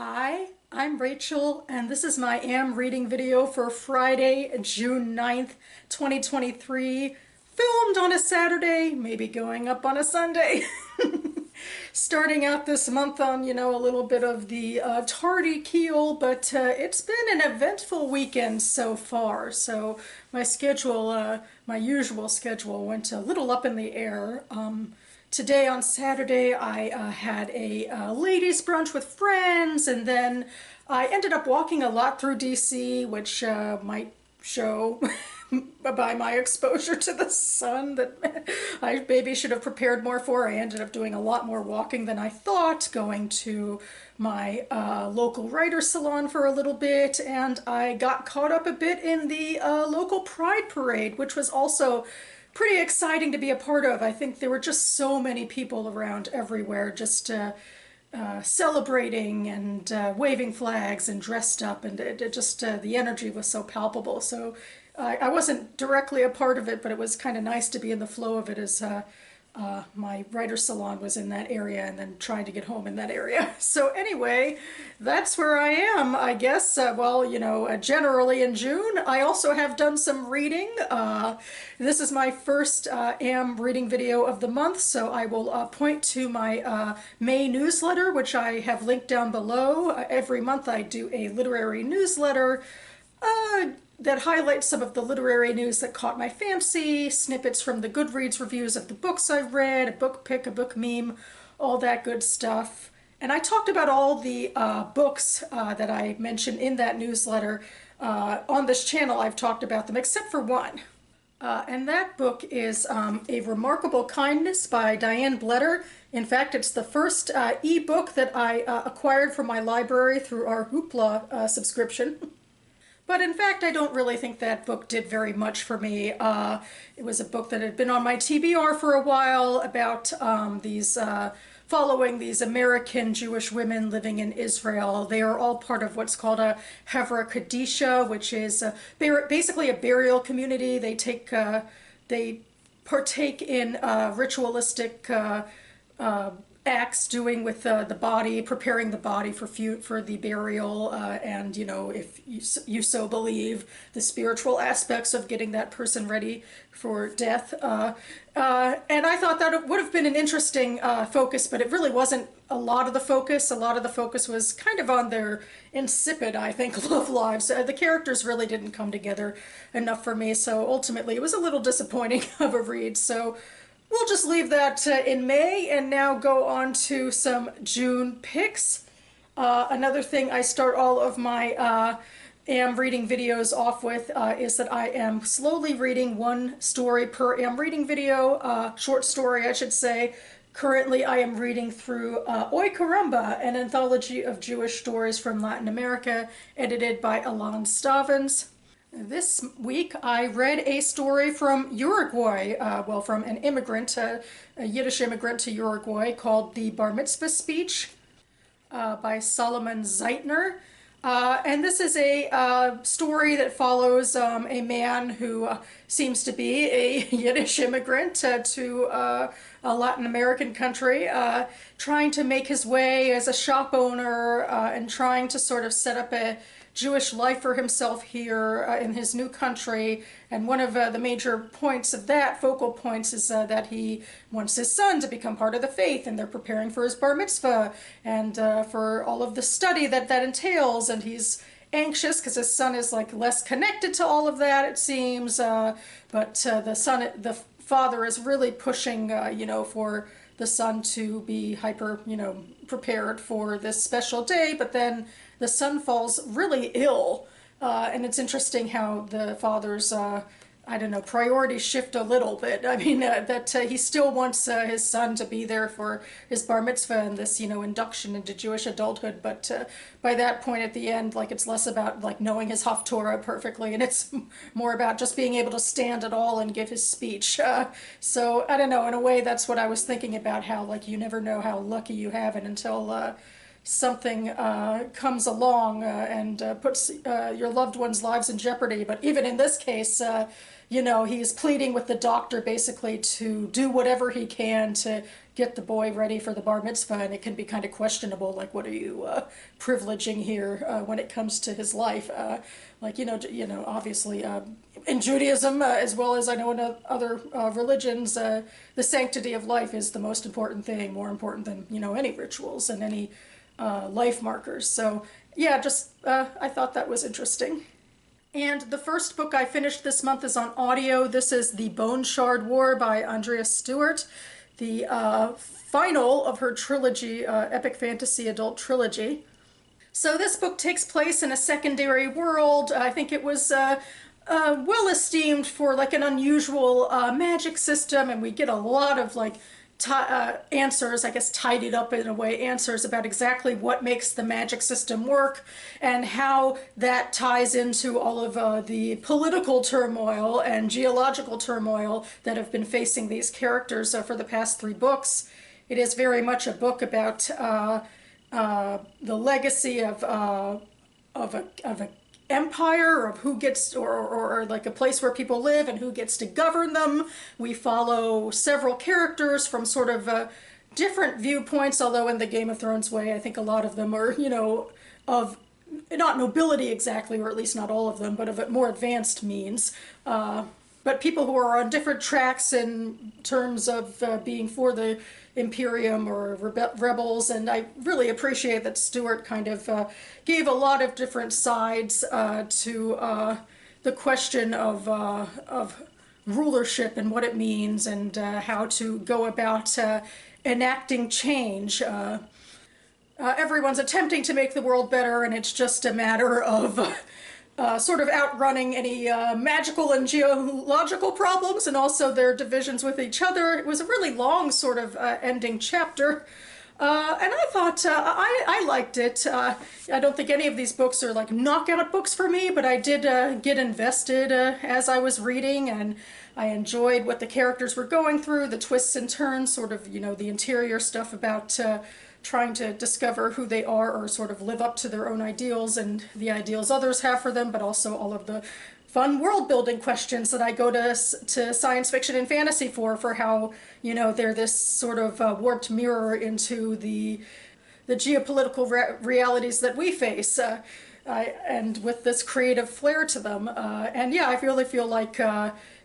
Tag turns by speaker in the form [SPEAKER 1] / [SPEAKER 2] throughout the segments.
[SPEAKER 1] Hi, I'm Rachel, and this is my AM reading video for Friday, June 9th, 2023, filmed on a Saturday, maybe going up on a Sunday. Starting out this month on, a little bit of the tardy keel, but it's been an eventful weekend so far, so my schedule, my usual schedule, went a little up in the air. Today on Saturday, I had a ladies' brunch with friends, and then I ended up walking a lot through DC, which might show by my exposure to the sun that I maybe should have prepared more for. I ended up doing a lot more walking than I thought, going to my local writer salon for a little bit, and I got caught up a bit in the local Pride Parade, which was also pretty exciting to be a part of. I think there were just so many people around everywhere, just celebrating and waving flags and dressed up, and it just the energy was so palpable. So I wasn't directly a part of it, but it was kind of nice to be in the flow of it as my writer salon was in that area and then trying to get home in that area. So anyway, that's where I am, I guess. Generally in June. I also have done some reading. This is my first AM reading video of the month, so I will point to my May newsletter, which I have linked down below. Every month I do a literary newsletter that highlights some of the literary news that caught my fancy, snippets from the Goodreads reviews of the books I've read, a book pick, a book meme, all that good stuff. And I talked about all the books that I mentioned in that newsletter. On this channel, I've talked about them, except for one. And that book is A Remarkable Kindness by Diane Bletter. In fact, it's the first e-book that I acquired from my library through our Hoopla subscription. But in fact, I don't really think that book did very much for me. It was a book that had been on my TBR for a while about following these American Jewish women living in Israel. They are all part of what's called a Hevra Kadisha, which is basically a burial community. They partake in ritualistic acts doing with the body, preparing the body for the burial, and if you so believe, the spiritual aspects of getting that person ready for death. And I thought that it would have been an interesting focus, but it really wasn't a lot of the focus. A lot of the focus was kind of on their insipid, I think, love lives. The characters really didn't come together enough for me, so ultimately it was a little disappointing of a read. So we'll just leave that in May and now go on to some June picks. Another thing I start all of my AM reading videos off with is that I am slowly reading one story per AM reading video, short story I should say. Currently I am reading through CARAMBA, an anthology of Jewish stories from Latin America, edited by Alan Stavins. This week I read a story from Uruguay, from an immigrant, a Yiddish immigrant to Uruguay, called The Bar Mitzvah Speech by Salomon Zytner. And this is a story that follows a man who seems to be a Yiddish immigrant to a Latin American country, trying to make his way as a shop owner and trying to sort of set up a Jewish life for himself here in his new country. And one of the major points of that, focal points, is that he wants his son to become part of the faith, and they're preparing for his bar mitzvah and for all of the study that entails, and he's anxious because his son is like less connected to all of that, it seems, but the father is really pushing for the son to be hyper prepared for this special day. But then the son falls really ill, and it's interesting how the father's priorities shift a little bit. I mean, that he still wants his son to be there for his bar mitzvah and this, induction into Jewish adulthood. But by that point at the end, it's less about knowing his Haftorah perfectly, and it's more about just being able to stand at all and give his speech. So I don't know. In a way, that's what I was thinking about. How you never know how lucky you have it until something comes along and puts your loved one's lives in jeopardy. But even in this case, you know, he's pleading with the doctor basically to do whatever he can to get the boy ready for the bar mitzvah, and it can be kind of questionable, like, what are you privileging here when it comes to his life? Like, obviously in Judaism, as well as I know in other religions, the sanctity of life is the most important thing, more important than, any rituals and any life markers. So yeah, just I thought that was interesting. And the first book I finished this month is on audio. This is The Bone Shard War by Andrea Stewart, the final of her trilogy, epic fantasy adult trilogy. So this book takes place in a secondary world. I think it was well esteemed for like an unusual magic system, and we get a lot of like answers, I guess tidied up in a way, answers about exactly what makes the magic system work and how that ties into all of the political turmoil and geological turmoil that have been facing these characters for the past 3 books. It is very much a book about the legacy of a empire, of who gets, or like a place where people live and who gets to govern them. We follow several characters from sort of different viewpoints, although in the Game of Thrones way, I think a lot of them are, of not nobility exactly, or at least not all of them, but of more advanced means. But people who are on different tracks in terms of being for the Imperium or rebels, and I really appreciate that Stewart kind of gave a lot of different sides to the question of rulership and what it means, and how to go about enacting change. Everyone's attempting to make the world better, and it's just a matter of sort of outrunning any magical and geological problems, and also their divisions with each other. It was a really long sort of ending chapter, and I thought I liked it. I don't think any of these books are like knockout books for me, but I did get invested as I was reading, and I enjoyed what the characters were going through, the twists and turns, sort of, the interior stuff about trying to discover who they are, or sort of live up to their own ideals and the ideals others have for them, but also all of the fun world building questions that I go to science fiction and fantasy for how, they're this sort of warped mirror into the geopolitical realities that we face. And with this creative flair to them. And yeah, I really feel like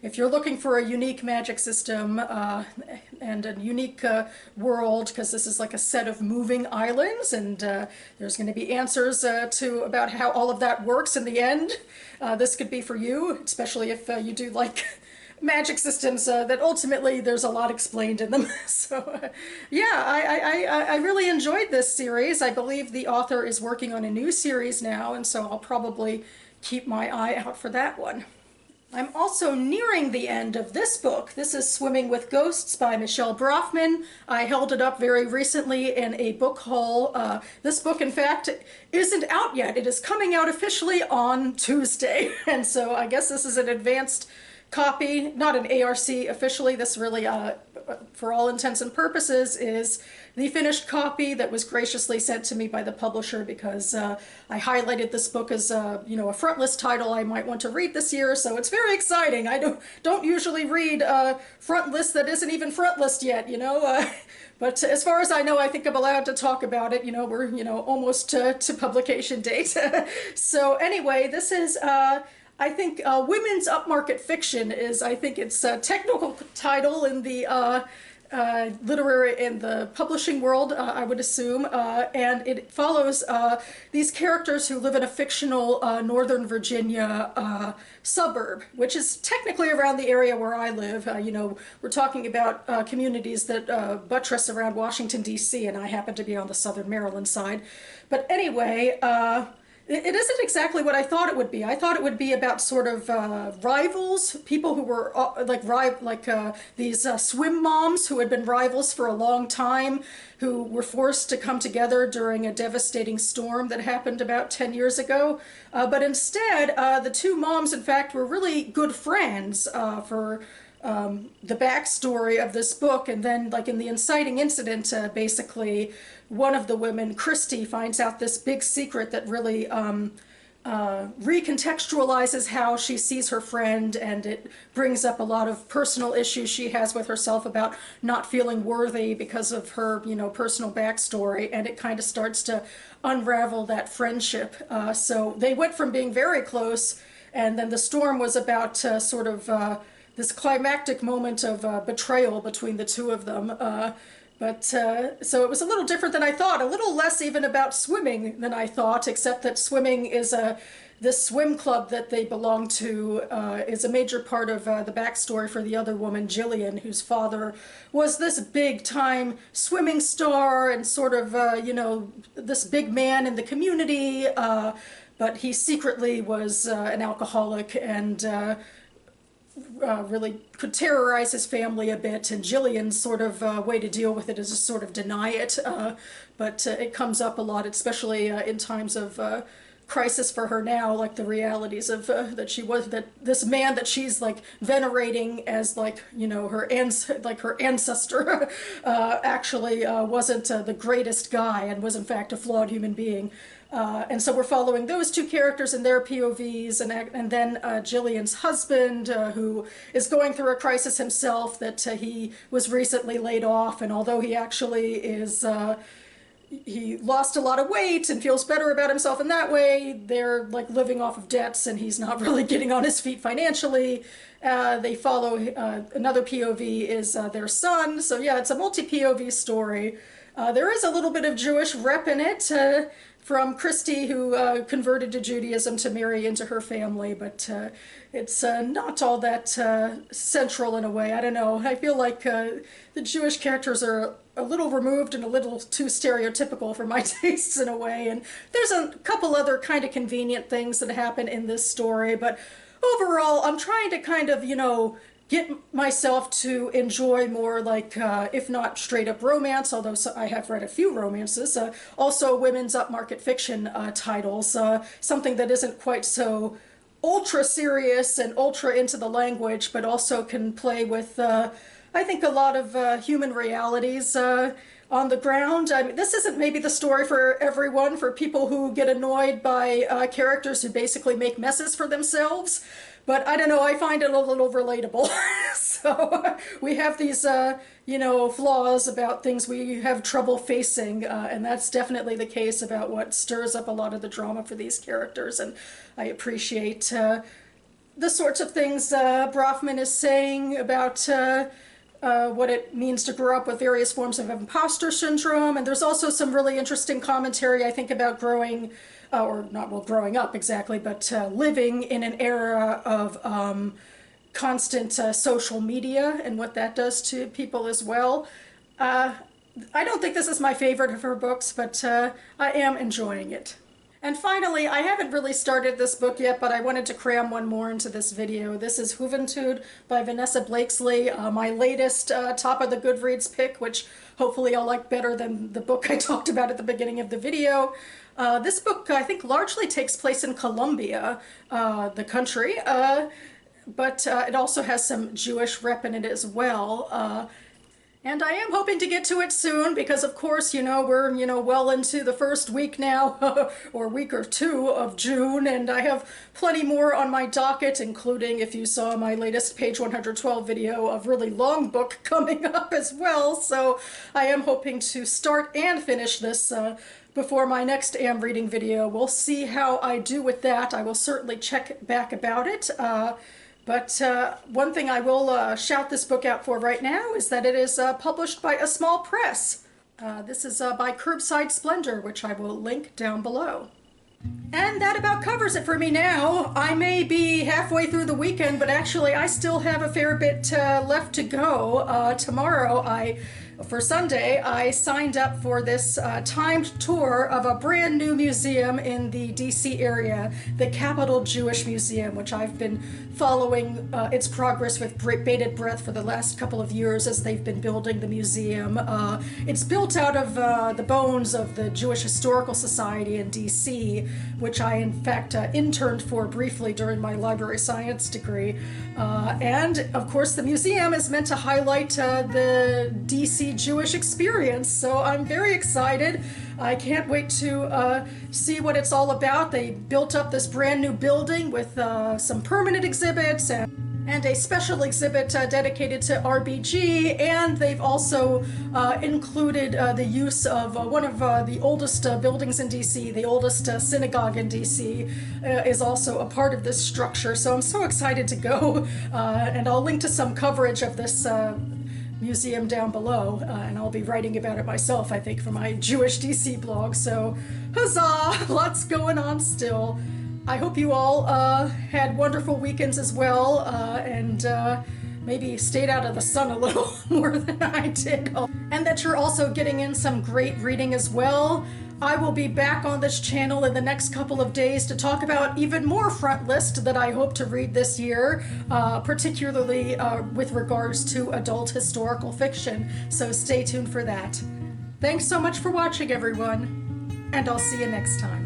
[SPEAKER 1] if you're looking for a unique magic system and a unique world, because this is like a set of moving islands, and there's going to be answers about how all of that works in the end, this could be for you, especially if you do like magic systems that ultimately there's a lot explained in them. So yeah, I really enjoyed this series. I believe the author is working on a new series now, and so I'll probably keep my eye out for that one. I'm also nearing the end of this book. This is Swimming with Ghosts by Michelle Brafman. I held it up very recently in a book haul. This book, in fact, isn't out yet. It is coming out officially on Tuesday, and so I guess this is an advanced copy, not an ARC officially. This really, for all intents and purposes, is the finished copy that was graciously sent to me by the publisher, because I highlighted this book as a frontlist title I might want to read this year, so it's very exciting. I don't usually read a front list that isn't even front list yet, but as far as I know, I think I'm allowed to talk about it. We're almost to publication date. So anyway, this is I think women's upmarket fiction is, I think, its technical title in the literary, in the publishing world, I would assume, and it follows these characters who live in a fictional Northern Virginia suburb, which is technically around the area where I live. We're talking about communities that buttress around Washington, D.C., and I happen to be on the Southern Maryland side. But anyway, it isn't exactly what I thought it would be. I thought it would be about sort of rivals, people who were these swim moms who had been rivals for a long time, who were forced to come together during a devastating storm that happened about 10 years ago. But instead, the two moms, in fact, were really good friends for the backstory of this book, and then like in the inciting incident, basically one of the women, Christy, finds out this big secret that really recontextualizes how she sees her friend, and it brings up a lot of personal issues she has with herself about not feeling worthy because of her, you know, personal backstory, and it kind of starts to unravel that friendship. So they went from being very close, and then the storm was about sort of this climactic moment of betrayal between the two of them. So it was a little different than I thought, a little less even about swimming than I thought, except that swimming is this swim club that they belong to is a major part of the backstory for the other woman, Jillian, whose father was this big-time swimming star and sort of, you know, this big man in the community, but he secretly was an alcoholic and really could terrorize his family a bit, and Jillian's sort of way to deal with it is to sort of deny it, but it comes up a lot, especially in times of crisis for her now, like the realities of that this man that she's like venerating as like, you know, her ancestor actually wasn't the greatest guy and was in fact a flawed human being. And so we're following those two characters and their POVs, and then Jillian's husband, who is going through a crisis himself, that he was recently laid off, and although he actually is, he lost a lot of weight and feels better about himself in that way, they're like living off of debts and he's not really getting on his feet financially. They follow, another POV is their son, so yeah, it's a multi-POV story. There is a little bit of Jewish rep in it, from Christy, who converted to Judaism to marry into her family, but it's not all that central in a way. I don't know. I feel like the Jewish characters are a little removed and a little too stereotypical for my tastes in a way, and there's a couple other kind of convenient things that happen in this story, but overall I'm trying to kind of, you know, get myself to enjoy more like, if not straight up romance, although I have read a few romances, also women's upmarket fiction titles, something that isn't quite so ultra serious and ultra into the language, but also can play with, I think, a lot of human realities on the ground. I mean, this isn't maybe the story for everyone, for people who get annoyed by characters who basically make messes for themselves. But I don't know, I find it a little relatable. So we have these, you know, flaws about things we have trouble facing, and that's definitely the case about what stirs up a lot of the drama for these characters. And I appreciate the sorts of things Brafman is saying about what it means to grow up with various forms of imposter syndrome. And there's also some really interesting commentary, I think, about growing or not, well, growing up exactly, but living in an era of constant social media and what that does to people as well. I don't think this is my favorite of her books, but I am enjoying it. And finally, I haven't really started this book yet, but I wanted to cram one more into this video. This is JUVENTUD by Vanessa Blakeslee, my latest top of the Goodreads pick, which hopefully I'll like better than the book I talked about at the beginning of the video. This book, I think, largely takes place in Colombia, the country, but it also has some Jewish rep in it as well. And I am hoping to get to it soon because, of course, you know, we're, you know, well into the first week now, or week or two of June, and I have plenty more on my docket, including, if you saw my latest page 112 video, a really long book coming up as well. So I am hoping to start and finish this before my next Am Reading video. We'll see how I do with that. I will certainly check back about it. But one thing I will shout this book out for right now is that it is published by a small press. This is by Curbside Splendor, which I will link down below. And that about covers it for me now. I may be halfway through the weekend, but actually I still have a fair bit left to go. Tomorrow, for Sunday, I signed up for this timed tour of a brand new museum in the DC area, the Capitol Jewish Museum, which I've been following its progress with bated breath for the last couple of years as they've been building the museum. It's built out of the bones of the Jewish Historical Society in DC, which I in fact interned for briefly during my library science degree. And of course the museum is meant to highlight the DC Jewish experience, so I'm very excited. I can't wait to see what it's all about. They built up this brand new building with some permanent exhibits and a special exhibit dedicated to RBG, and they've also included the use of one of the oldest buildings in DC, the oldest synagogue in DC, is also a part of this structure. So I'm so excited to go, and I'll link to some coverage of this museum down below, and I'll be writing about it myself, I think, for my Jewish DC blog. So huzzah, lots going on still. I hope you all had wonderful weekends as well, and maybe stayed out of the sun a little more than I did, and that you're also getting in some great reading as well. I will be back on this channel in the next couple of days to talk about even more front list that I hope to read this year, particularly with regards to adult historical fiction, so stay tuned for that. Thanks so much for watching, everyone, and I'll see you next time.